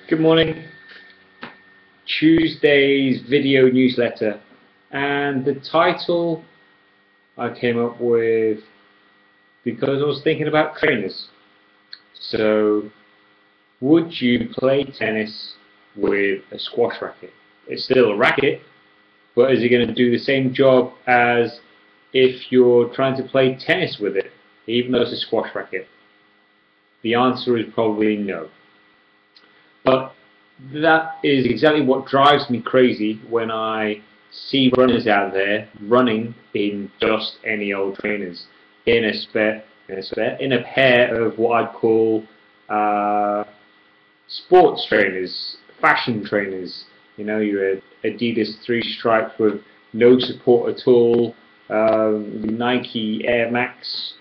Good morning. Tuesday's video newsletter, and the title I came up with because I was thinking about trainers. So, would you play tennis with a squash racket? It's still a racket, but is it going to do the same job as if you're trying to play tennis with it, even though it's a squash racket? The answer is probably no. But that is exactly what drives me crazy when I see runners out there running in just any old trainers, in a pair of what I'd call sports trainers, fashion trainers. You know, your Adidas 3 stripes with no support at all, Nike Air Max,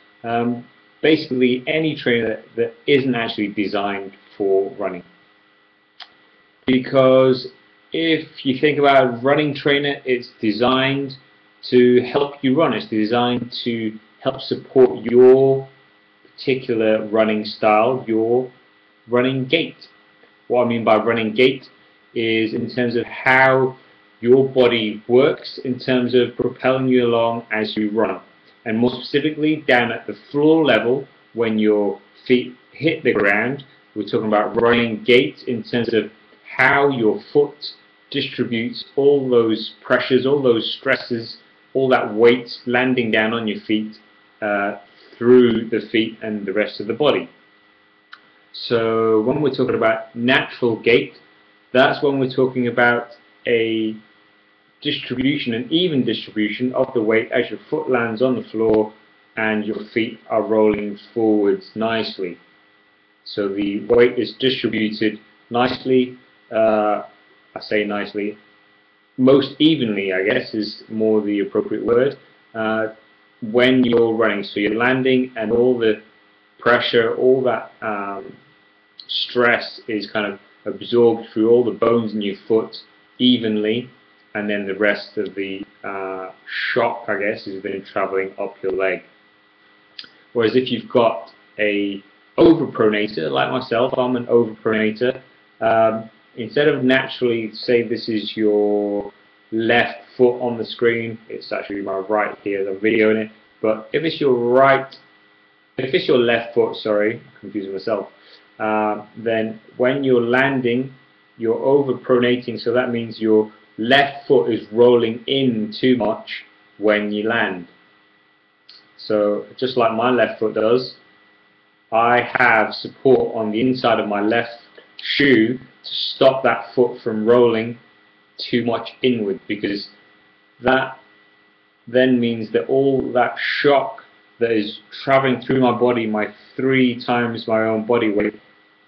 basically any trainer that isn't actually designed for running. Because if you think about a running trainer, it's designed to help you run. It's designed to help support your particular running style, your running gait. What I mean by running gait is in terms of how your body works in terms of propelling you along as you run. And more specifically, down at the floor level, when your feet hit the ground, we're talking about running gait in terms of how your foot distributes all those pressures, all those stresses, all that weight landing down on your feet through the feet and the rest of the body. So when we're talking about natural gait, that's when we're talking about a distribution, an even distribution of the weight as your foot lands on the floor and your feet are rolling forwards nicely. So the weight is distributed nicely. I say nicely, most evenly, I guess, is more the appropriate word, when you're running. So you're landing and all the pressure, all that stress is kind of absorbed through all the bones in your foot evenly, and then the rest of the shock, I guess, is then traveling up your leg. Whereas if you've got a overpronator, like myself, I'm an overpronator, instead of naturally, say this is your left foot on the screen, it's actually my right here, the video in it, but if it's your left foot, sorry, I'm confusing myself, then when you're landing, you're overpronating, so that means your left foot is rolling in too much when you land. So just like my left foot does, I have support on the inside of my left shoe to stop that foot from rolling too much inward, because that then means that all that shock that is traveling through my body, my 3 times my own body weight,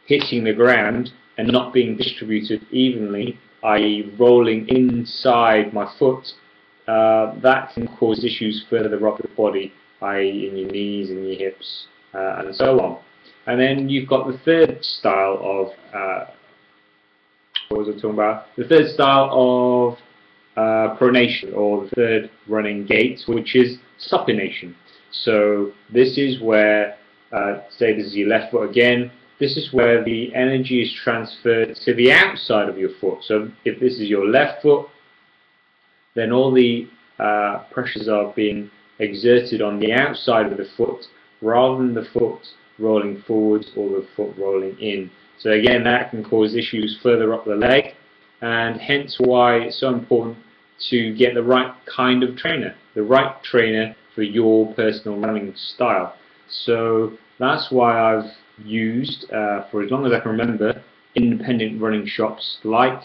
hitting the ground and not being distributed evenly, i.e. rolling inside my foot, that can cause issues further up the body, i.e. in your knees and your hips, and so on. And then you've got the third style of what was I talking about? The third style of pronation, or the third running gait, which is supination. So this is where, say this is your left foot again, this is where the energy is transferred to the outside of your foot. So if this is your left foot, then all the pressures are being exerted on the outside of the foot rather than the foot rolling forwards or the foot rolling in. So again, that can cause issues further up the leg, and hence why it's so important to get the right kind of trainer, the right trainer for your personal running style. So that's why I've used, for as long as I can remember, independent running shops like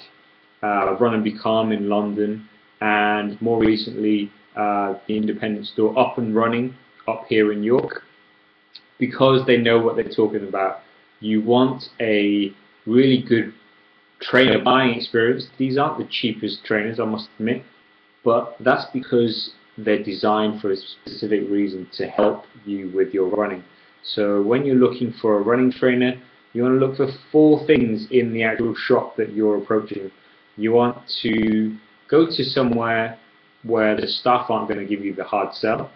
Run and Be Calm in London, and more recently the independent store Up and Running up here in York, because they know what they're talking about. You want a really good trainer buying experience. These aren't the cheapest trainers, I must admit, but that's because they're designed for a specific reason, to help you with your running. So when you're looking for a running trainer, you want to look for 4 things in the actual shop that you're approaching. You want to go to somewhere where the staff aren't going to give you the hard sell.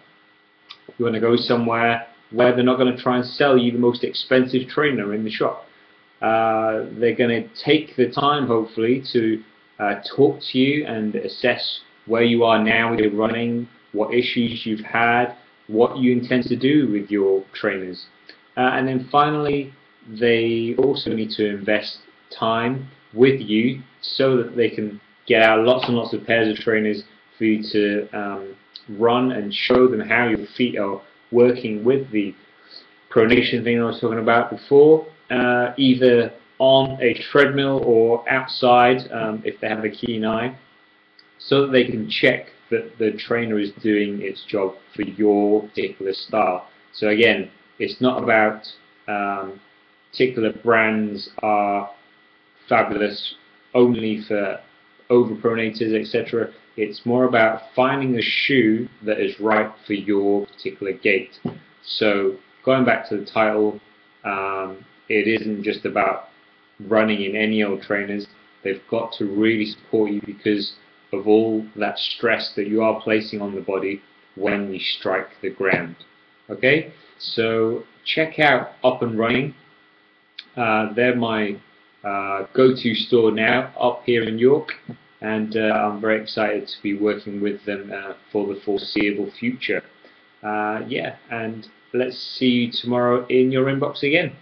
You want to go somewhere where they're not going to try and sell you the most expensive trainer in the shop. They're going to take the time, hopefully, to talk to you and assess where you are now with your running, what issues you've had, what you intend to do with your trainers. And then finally, they also need to invest time with you so that they can get out lots and lots of pairs of trainers for you to run and show them how your feet are working with the pronation thing I was talking about before, either on a treadmill or outside if they have a keen eye, so that they can check that the trainer is doing its job for your particular style. So again, it's not about particular brands are fabulous only for overpronators, etc. It's more about finding a shoe that is right for your particular gait. So going back to the title, it isn't just about running in any old trainers. They've got to really support you because of all that stress that you are placing on the body when you strike the ground. Okay, so check out Up and Running. They're my go-to store now up here in York, and I'm very excited to be working with them for the foreseeable future. Yeah, and let's see you tomorrow in your inbox again.